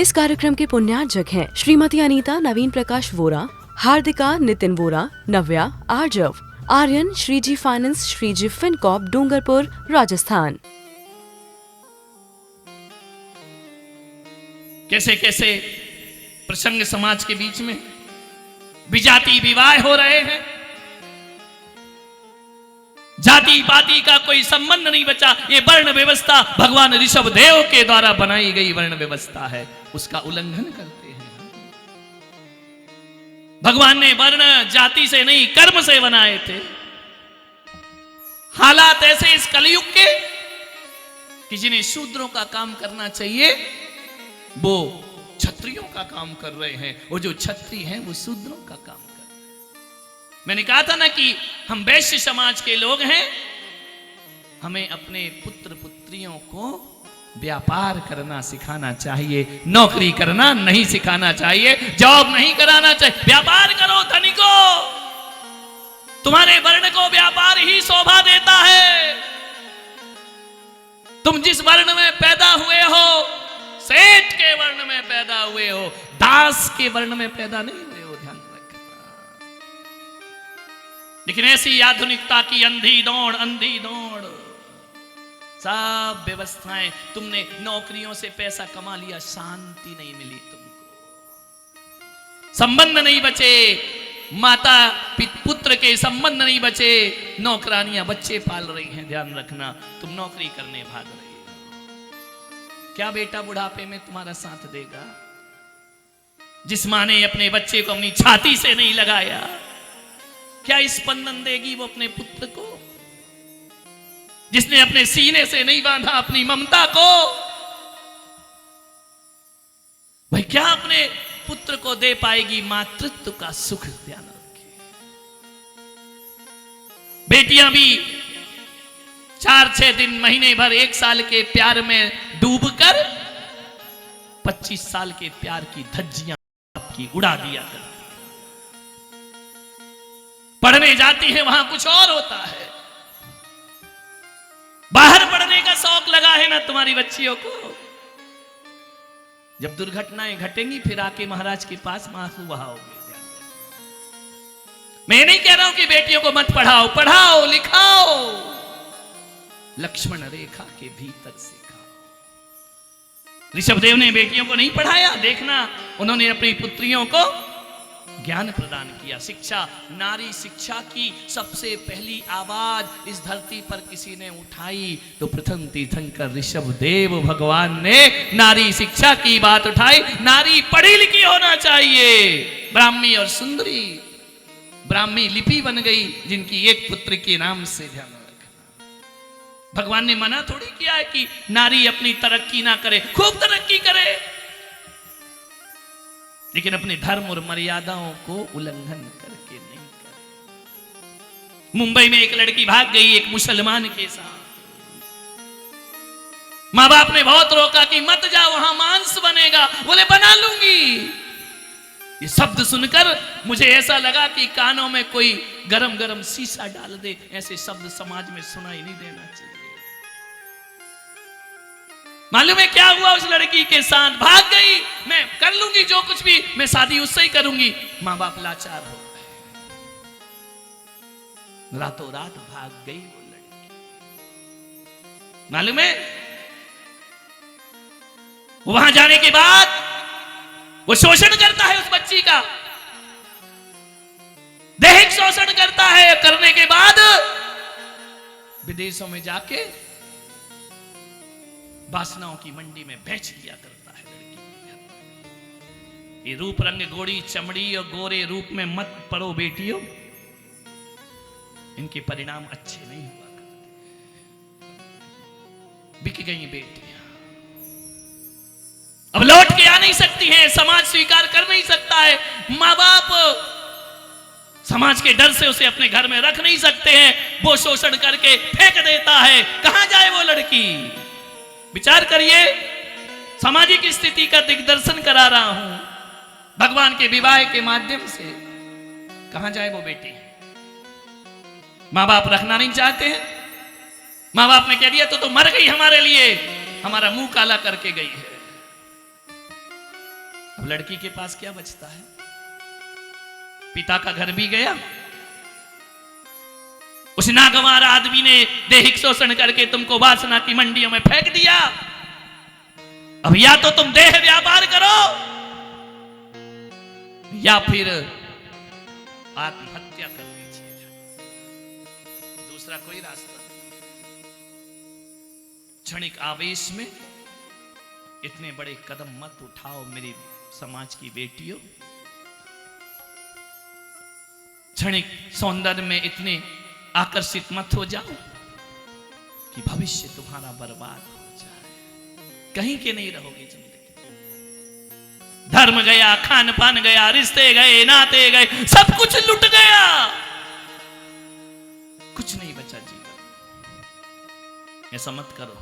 इस कार्यक्रम के पुण्यार्जक हैं श्रीमती अनीता नवीन प्रकाश वोरा, हार्दिका नितिन वोरा, नव्या आर्जव, आर्यन श्रीजी फाइनेंस श्रीजी फिनकॉप डूंगरपुर राजस्थान। कैसे कैसे प्रसंग समाज के बीच में विजाति विवाह हो रहे हैं। जाति पाति का कोई संबंध नहीं बचा। ये वर्ण व्यवस्था भगवान ऋषभ देव के द्वारा बनाई गई वर्ण व्यवस्था है, उसका उल्लंघन करते हैं। भगवान ने वर्ण जाति से नहीं कर्म से बनाए थे। हालात ऐसे इस कलयुग के कि जिन्हें शूद्रों का काम करना चाहिए वो क्षत्रियों का काम कर रहे हैं, और जो क्षत्रिय हैं वो शूद्रों का काम कर रहे हैं। मैंने कहा था ना कि हम वैश्य समाज के लोग हैं, हमें अपने पुत्र पुत्रियों को व्यापार करना सिखाना चाहिए, नौकरी करना नहीं सिखाना चाहिए, जॉब नहीं कराना चाहिए। व्यापार करो धनिकों, तुम्हारे वर्ण को व्यापार ही शोभा देता है। तुम जिस वर्ण में पैदा हुए हो, सेठ के वर्ण में पैदा हुए हो, दास के वर्ण में पैदा नहीं हुए हो, ध्यान रखना। लेकिन ऐसी आधुनिकता की अंधी दौड़, सब व्यवस्थाएं, तुमने नौकरियों से पैसा कमा लिया, शांति नहीं मिली तुमको, संबंध नहीं बचे, माता पुत्र के संबंध नहीं बचे, नौकरानियां बच्चे पाल रही हैं। ध्यान रखना, तुम नौकरी करने भाग रही हो, क्या बेटा बुढ़ापे में तुम्हारा साथ देगा? जिस मां ने अपने बच्चे को अपनी छाती से नहीं लगाया, क्या स्पंदन देगी वो अपने पुत्र को? जिसने अपने सीने से नहीं बांधा अपनी ममता को, वह क्या अपने पुत्र को दे पाएगी मातृत्व का सुख? ध्यान रखिए। बेटियां भी 4-6 दिन, महीने भर, 1 साल के प्यार में डूबकर 25 साल के प्यार की धज्जियां आपकी उड़ा दिया करती। पढ़ने जाती है वहां कुछ और होता है। बाहर पढ़ने का शौक लगा है ना तुम्हारी बच्चियों को। जब दुर्घटनाएं घटेंगी फिर आके महाराज के पास आंसू बहाओगे। मैं नहीं कह रहा हूं कि बेटियों को मत पढ़ाओ, पढ़ाओ लिखाओ, लक्ष्मण रेखा के भीतर सिखाओ। ऋषभदेव ने बेटियों को नहीं पढ़ाया, देखना उन्होंने अपनी पुत्रियों को ज्ञान प्रदान किया। शिक्षा, नारी शिक्षा की सबसे पहली आवाज इस धरती पर किसी ने उठाई तो प्रथम तीर्थंकर ऋषभदेव भगवान ने नारी शिक्षा की बात उठाई। नारी पढ़ी लिखी होना चाहिए। ब्राह्मी और सुंदरी, ब्राह्मी लिपि बन गई जिनकी एक पुत्र के नाम से। ध्यान रखना, भगवान ने मना थोड़ी किया है कि नारी अपनी तरक्की ना करे, खूब तरक्की करे, लेकिन अपने धर्म और मर्यादाओं को उल्लंघन करके नहीं करे। मुंबई में एक लड़की भाग गई एक मुसलमान के साथ। मां बाप ने बहुत रोका कि मत जा, वहां मांस बनेगा। बोले बना लूंगी। ये शब्द सुनकर मुझे ऐसा लगा कि कानों में कोई गरम गरम शीशा डाल दे। ऐसे शब्द समाज में सुनाई नहीं देना चाहिए। मालूम है क्या हुआ उस लड़की के साथ? भाग गई, मैं कर लूंगी जो कुछ भी, मैं शादी उससे ही करूंगी। मां बाप लाचार हो गए, रातों रात भाग गई वो लड़की। मालूम है वहां जाने के बाद वो शोषण करता है उस बच्ची का, दैहिक शोषण करता है। करने के बाद विदेशों में जाके वासनाओं की मंडी में बेच दिया करता है लड़की। ये रूप रंग गोरी चमड़ी और गोरे रूप में मत पड़ो बेटियों, इनके परिणाम अच्छे नहीं हुआ करते। बिक गई बेटियां, अब लौट के आ नहीं सकती हैं, समाज स्वीकार कर नहीं सकता है। मां बाप समाज के डर से उसे अपने घर में रख नहीं सकते हैं, वो शोषण करके फेंक देता है। कहां जाए वो लड़की? विचार करिए, सामाजिक स्थिति का दिग्दर्शन करा रहा हूं भगवान के विवाह के माध्यम से। कहां जाए वो बेटी? मां बाप रखना नहीं चाहते हैं। मां बाप ने कह दिया तो मर गई हमारे लिए, हमारा मुंह काला करके गई है। अब लड़की के पास क्या बचता है? पिता का घर भी गया, उस नागवार आदमी ने दैहिक शोषण करके तुमको वासना की मंडियों में फेंक दिया। अब या तो तुम देह व्यापार करो या फिर आत्महत्या कर लीजिए, दूसरा कोई रास्ता नहीं। क्षणिक आवेश में इतने बड़े कदम मत उठाओ मेरी समाज की बेटियों। क्षणिक सौंदर्य में इतने आकर्षित मत हो जाओ कि भविष्य तुम्हारा बर्बाद हो जाए, कहीं के नहीं रहोगे जिंदगी। धर्म गया, खान पान गया, रिश्ते गए, नाते गए, सब कुछ लुट गया, कुछ नहीं बचा जीवन। ऐसा मत करो।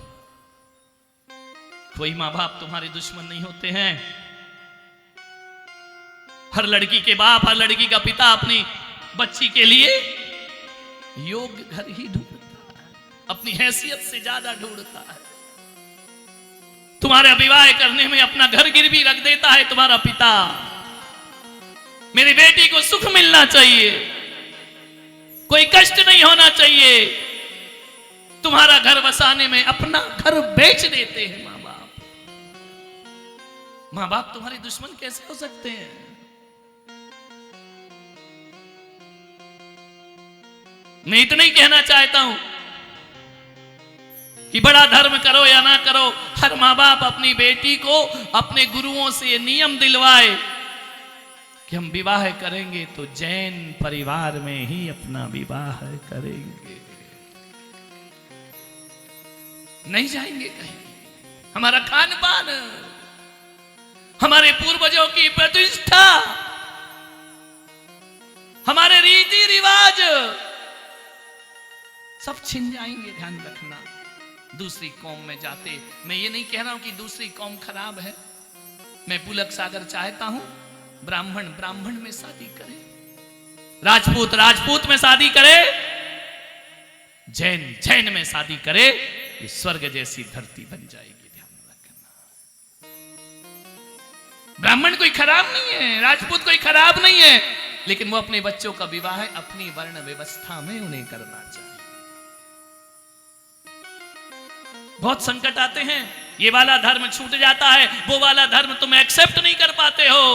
कोई मां बाप तुम्हारे दुश्मन नहीं होते हैं। हर लड़की के बाप, हर लड़की का पिता अपनी बच्ची के लिए योग्य घर ही ढूंढता है, अपनी हैसियत से ज्यादा ढूंढता है। तुम्हारे विवाह करने में अपना घर गिरवी रख देता है तुम्हारा पिता। मेरी बेटी को सुख मिलना चाहिए, कोई कष्ट नहीं होना चाहिए। तुम्हारा घर बसाने में अपना घर बेच देते हैं मां बाप। मां बाप तुम्हारे दुश्मन कैसे हो सकते हैं? मैं इतना ही कहना चाहता हूं कि बड़ा धर्म करो या ना करो, हर मां बाप अपनी बेटी को अपने गुरुओं से ये नियम दिलवाए कि हम विवाह करेंगे तो जैन परिवार में ही अपना विवाह करेंगे, नहीं जाएंगे कहीं। हमारा खान पान, हमारे पूर्वजों की प्रतिष्ठा, हमारे रीति रिवाज सब छिन जाएंगे, ध्यान रखना। दूसरी कौम में जाते, मैं ये नहीं कह रहा हूं कि दूसरी कौम खराब है, मैं पुलक सागर चाहता हूं ब्राह्मण ब्राह्मण में शादी करे, राजपूत राजपूत में शादी करे, जैन जैन में शादी करे, ये स्वर्ग जैसी धरती बन जाएगी, ध्यान रखना। ब्राह्मण कोई खराब नहीं है, राजपूत कोई खराब नहीं है, लेकिन वो अपने बच्चों का विवाह अपनी वर्ण व्यवस्था में उन्हें करना चाहिए। बहुत संकट आते हैं, ये वाला धर्म छूट जाता है, वो वाला धर्म तुम एक्सेप्ट नहीं कर पाते हो,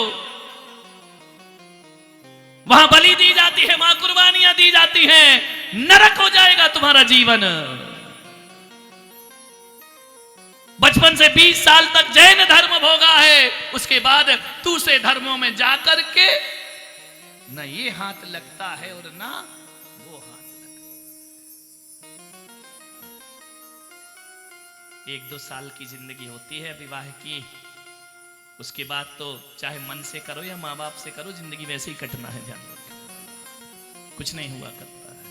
वहां बलि दी जाती है, वहां कुर्बानियां दी जाती हैं, नरक हो जाएगा तुम्हारा जीवन। बचपन से 20 साल तक जैन धर्म भोगा है, उसके बाद दूसरे धर्मों में जाकर के न ये हाथ लगता है और ना वो हाथ लगता। 1-2 साल की जिंदगी होती है विवाह की, उसके बाद तो चाहे मन से करो या माँ बाप से करो, जिंदगी वैसे ही कटना है, ध्यान रखना, कुछ नहीं हुआ करता है।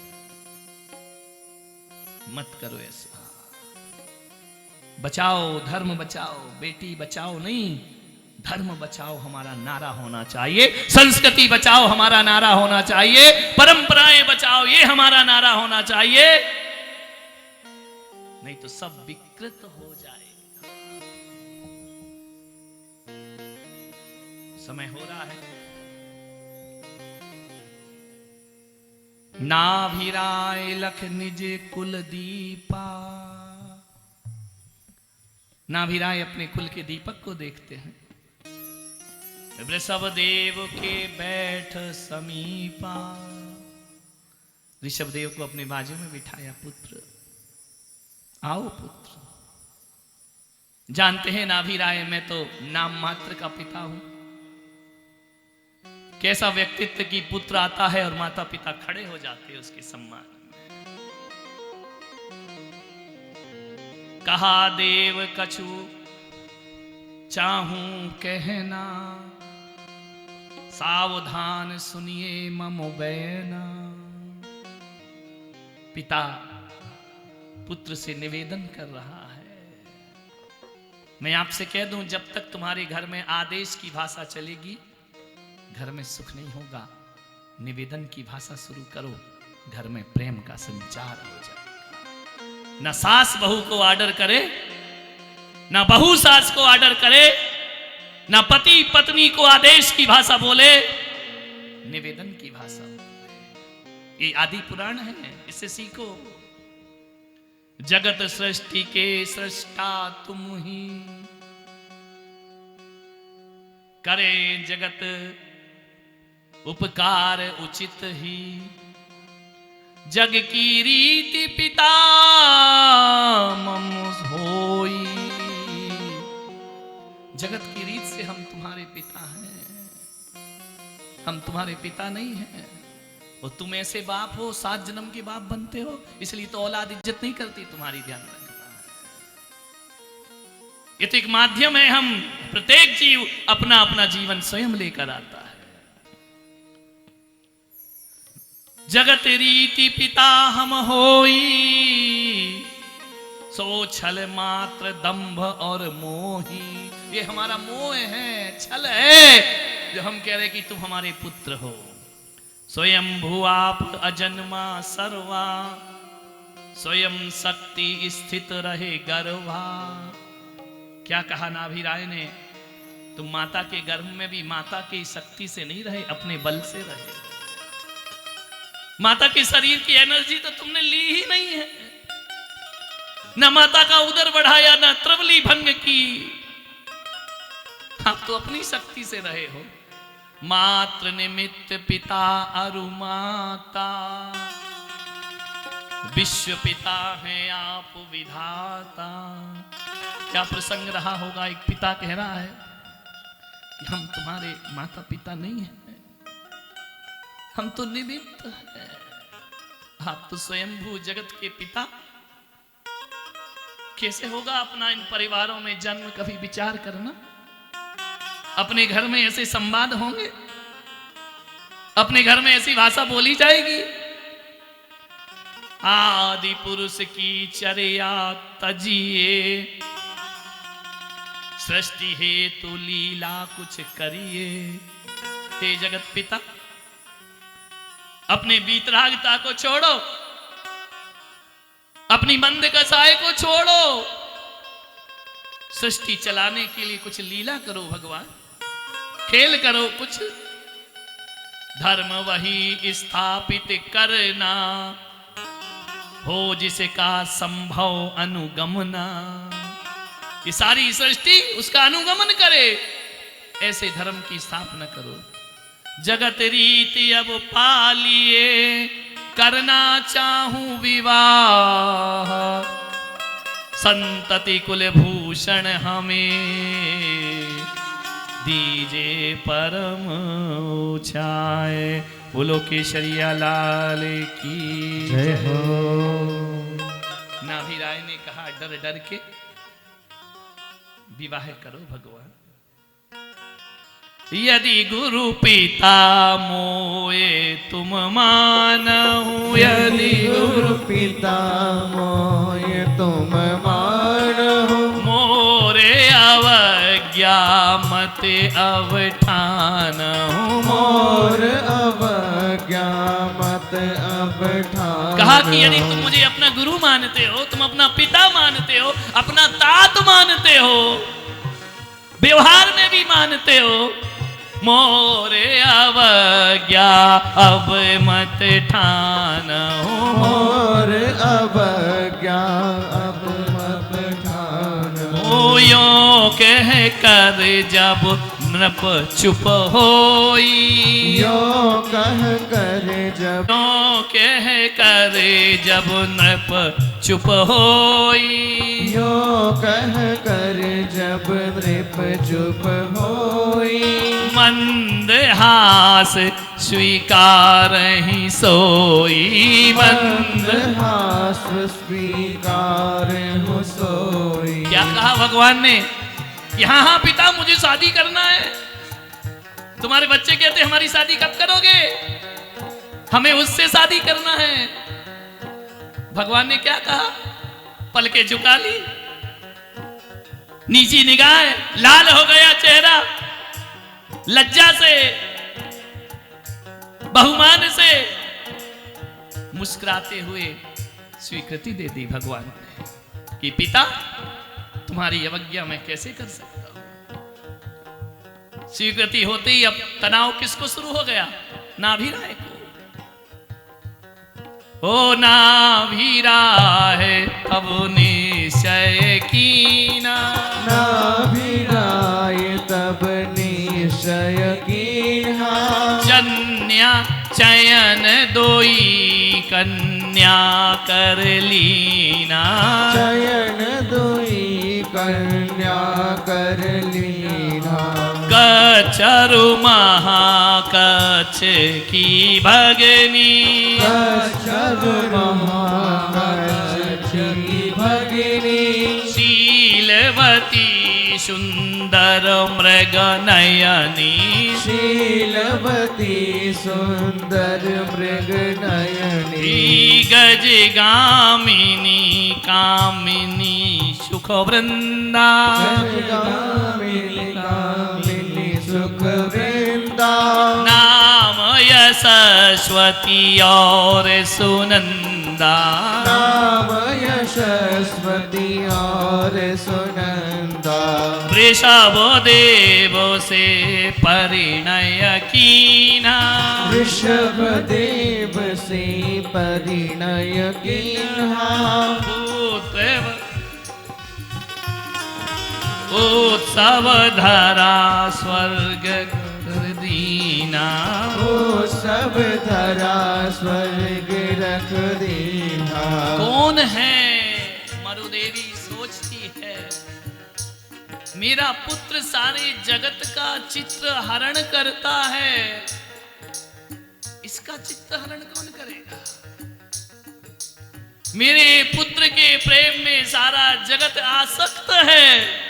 मत करो ऐसा। बचाओ धर्म बचाओ, बेटी बचाओ नहीं, धर्म बचाओ हमारा नारा होना चाहिए, संस्कृति बचाओ हमारा नारा होना चाहिए, परंपराएं बचाओ ये हमारा नारा होना चाहिए, नहीं तो सब विकृत हो जाएगा। समय हो रहा है। नाभिराय लख निज कुल दीपा। नाभिराय अपने कुल के दीपक को देखते हैं। ऋषभ देव के बैठ समीपा। ऋषभ देव को अपने बाजू में बिठाया, पुत्र आओ पुत्र। जानते हैं नाभिराय मैं तो नाम मात्र का पिता हूं। कैसा व्यक्तित्व की पुत्र आता है और माता पिता खड़े हो जाते हैं उसके सम्मान में। कहा देव कछु चाहूं कहना, सावधान सुनिए मम बैना। पिता पुत्र से निवेदन कर रहा है। मैं आपसे कह दूं, जब तक तुम्हारे घर में आदेश की भाषा चलेगी घर में सुख नहीं होगा। निवेदन की भाषा शुरू करो, घर में प्रेम का संचार हो जाएगा। ना सास बहू को ऑर्डर करे, ना बहू सास को ऑर्डर करे, ना पति पत्नी को आदेश की भाषा बोले, निवेदन की भाषा। ये आदि पुराण है, इससे सीखो। जगत सृष्टि के सृष्टा तुम ही, करे जगत उपकार उचित ही। जग की रीति पिता मम होई, जगत की रीत से हम तुम्हारे पिता हैं, हम तुम्हारे पिता नहीं हैं। और तुम ऐसे बाप हो, 7 जन्म के बाप बनते हो, इसलिए तो औलाद इज्जत नहीं करती तुम्हारी, ध्यान रखना। ये तो एक माध्यम है, हम प्रत्येक जीव अपना अपना जीवन स्वयं लेकर आता है। जगत रीति पिता हम होई, सो छल मात्र दंभ और मोही। ये हमारा मोह है, छल है, जो हम कह रहे कि तुम हमारे पुत्र हो। स्वयं भूआप अजन्मा सर्वा, स्वयं शक्ति स्थित रहे गर्भा। क्या कहा नाभि राय ने, तुम माता के गर्भ में भी माता की शक्ति से नहीं रहे, अपने बल से रहे। माता के शरीर की एनर्जी तो तुमने ली ही नहीं है, न माता का उदर बढ़ाया, न त्रिवली भंग की। आप तो अपनी शक्ति से रहे हो। मात्र निमित्त पिता अरु माता, विश्व पिता है आप विधाता। क्या प्रसंग रहा होगा, एक पिता कह रहा है कि हम तुम्हारे माता पिता नहीं हैं, हम तो निमित्त हैं, आप तो स्वयंभू जगत के पिता। कैसे होगा अपना इन परिवारों में जन्म, कभी विचार करना। अपने घर में ऐसे संवाद होंगे, अपने घर में ऐसी भाषा बोली जाएगी। आदि पुरुष की चर्या तजिए, सृष्टि हेतु लीला कुछ करिए। हे जगत पिता, अपने बीतरागता को छोड़ो, अपनी मंद कसाय को छोड़ो, सृष्टि चलाने के लिए कुछ लीला करो भगवान, खेल करो कुछ। धर्म वही स्थापित करना, हो जिसका संभव अनुगमना। ये सारी सृष्टि उसका अनुगमन करे, ऐसे धर्म की स्थापना करो। जगत रीति अब पालिए, करना चाहूं विवाह। संतति कुल भूषण हमें, दीजे परम ऊंचाए। बोलो केशरिया लाल की जय हो। नाभि राय ने कहा, डर डर के विवाह करो भगवान। यदि गुरु पिता मोए तुम मानहु, यदि गुरु पिता मोए तुम मानहु। मोरे अवज्ञा मत अवठानहु, मोर अवज्ञा मत अवठानहु। कहा कि यदि तुम मुझे अपना गुरु मानते हो, तुम अपना पिता मानते हो, अपना तात मानते हो, व्यवहार में भी मानते हो, मोरे अवज्ञा अब मत ठानहु। मोर अवज्ञा अब मत ठानहु। यो कह कर जब नृप चुप होई, यो कह कर जब, यो कह कर जब नृप चुप होई। यो कह कर जब नृप चुप होई। मंद हास स्वीकार ही सोई, मंद हास स्वीकार हो सोई। क्या कहा भगवान ने, यहाँ हाँ पिता मुझे शादी करना है। तुम्हारे बच्चे कहते हमारी शादी कब करोगे, हमें उससे शादी करना है। भगवान ने क्या कहा, पलके झुका ली, नीची निगाह, लाल हो गया चेहरा, लज्जा से, बहुमान से मुस्कुराते हुए स्वीकृति दे दी भगवान ने कि पिता तुम्हारी अवज्ञा मैं कैसे कर सकता हूं। स्वीकृति होते ही अब तनाव किसको शुरू हो गया? नाभि राय को। ओ नाभि राय तब निश्चय कीना, नाभि राय तब निश्चय कीन्हा। जन्या चयन दोई कन्या कर लीना, चयन दोई कन्या कर लीना। कचरु महाकच की भगनी, कच्छरु महाकच की भगिनी। शीलवती सुंदर मृग नयनी, शीलवती सुंदर मृग नयनी। गज गामिनी कामिनी सुख वृंदा, कामिनी कामिनी सुख वृंदा। नाम यशस्वती और सुनंदा, नाम यशस्वती और सुनंदा। वृषभ देव से परिणय कीना, ऋषभ देव से परिणय कीन्हा। उत्सव धरा स्वर्ग कर दीना, ओ सब धरा स्वर्ग रख दीना। कौन है? मरुदेवी सोचती है, मेरा पुत्र सारे जगत का चित्र हरण करता है, इसका चित्र हरण कौन करेगा? मेरे पुत्र के प्रेम में सारा जगत आसक्त है,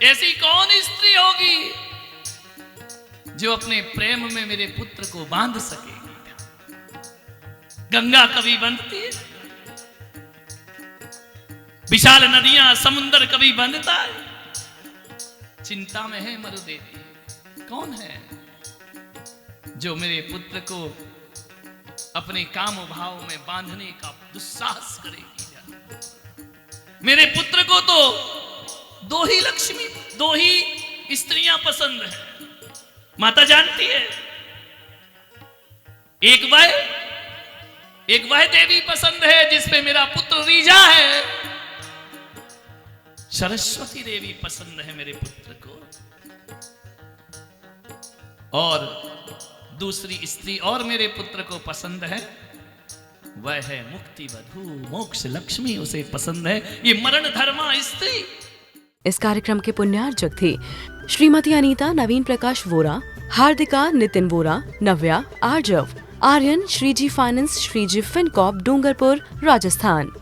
ऐसी कौन स्त्री होगी जो अपने प्रेम में मेरे पुत्र को बांध सकेगी? गंगा कभी बंधती है? विशाल नदियां समुद्र कभी बंधता है? चिंता में है मरुदेवी। कौन है जो मेरे पुत्र को अपने काम भाव में बांधने का दुस्साहस करेगी? मेरे पुत्र को तो दो ही लक्ष्मी, दो ही स्त्रियां पसंद है, माता जानती है। एक वह देवी पसंद है जिसपे मेरा पुत्र रीझा है, सरस्वती देवी पसंद है मेरे पुत्र को, और दूसरी स्त्री और मेरे पुत्र को पसंद है, वह है मुक्ति वधू मोक्ष लक्ष्मी, उसे पसंद है ये मरण धर्मा स्त्री। इस कार्यक्रम के पुण्यार्चक थे श्रीमती अनीता नवीन प्रकाश वोरा, हार्दिका नितिन वोरा, नव्या आर्जव, आर्यन श्रीजी फाइनेंस श्रीजी फिनकॉप डूंगरपुर राजस्थान।